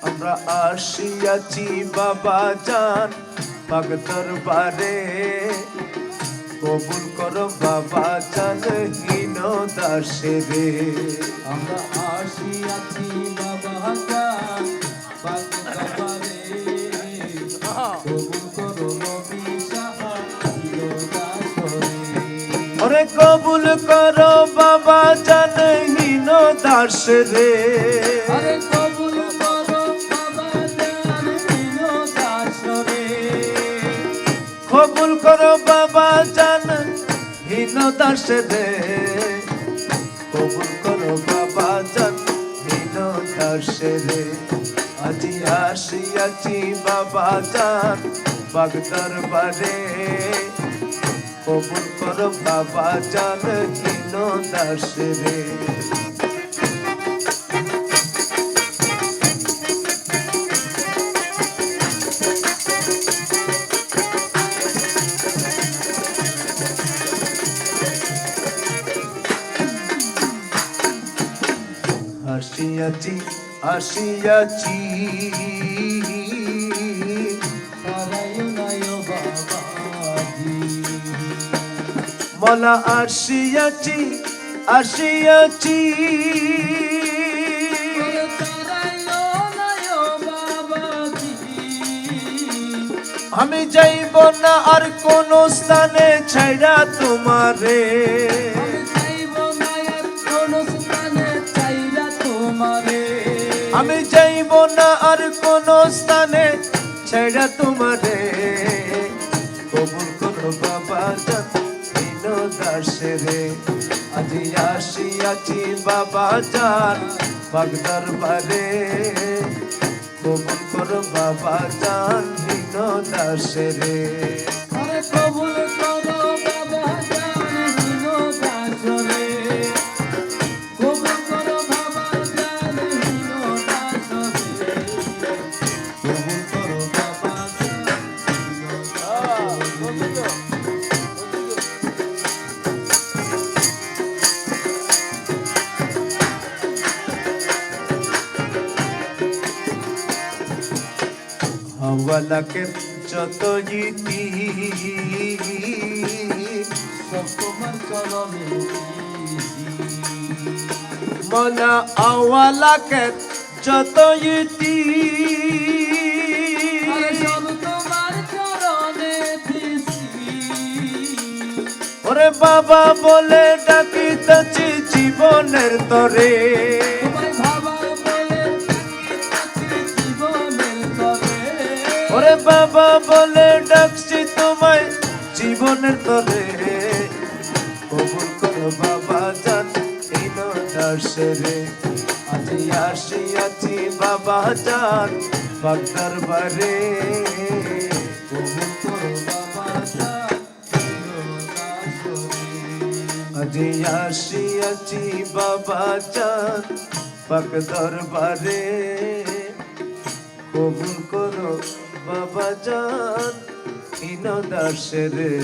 আমরা আসিয়াছি বাবা জান পাক দরবারে, কবুল করো বাবা জান হীন দাসেরে। আমরা আসিয়াছি বাবা জান পাক দরবারে, কবুল করো নবী শাহ দাসরে। ওরে কবুল করো বাবা জান হীন দাসেরে, আরে কবুল করো বাবা জান হীন দাসরে। কবুল করো বাবা জান হীন দাসেরে, কবুল করো বাবা জান হীন দাসেরে। আজি আসিয়াছি বাবা জান পাক দরবারে, কবুল করো বাবা জান হীন দাসেরে। আসিয়াছি আসিয়াছি নারায়ণ বাবাজি, মলা আসিয়াছি আসিয়াছি, আমি যাইব না আর কোন স্থানে ছাইড়া তোমারে, আমি যাইব না আর কোন স্থানে ছাইড়া তোমারে, কবুল করো বাবা জান হীন দাসেরে। আজি আসিয়াছি বাবা জান পাক দরবারে, কবুল করো বাবা জান হীন দাসেরে। আরে কবুল করো বাবা জান হীন দাসরে, কবুল করো বাবা জান হীন দাসরে, কবুল করো বাবা জান হীন দাসরে। হাওয়ালাকে যত ইতি সব তোমার চরণে দিয়েছি, মলা আওয়ালাকে যত ইতি, আরে সব তোমার চরণে দিয়েছি। ওরে বাবা বলে ডাকিতেছি জীবনের তরে, তোমায় ভাবা বলে ডাকিতেছি জীবনের তরে, ওরে বাবা বলে ডাকছি তোমায় জীবনের তরে, কবুল করো বাবা জান হীন দাসেরে। আজি আসিয়াছি বাবা জান পাক দরবারে, কবুল করো বাবা জান হীন দাসরে। আজি আসিয়াছি বাবা জান পাক দরবারে, কবুল করো বাবা জান হীন দাসেরে।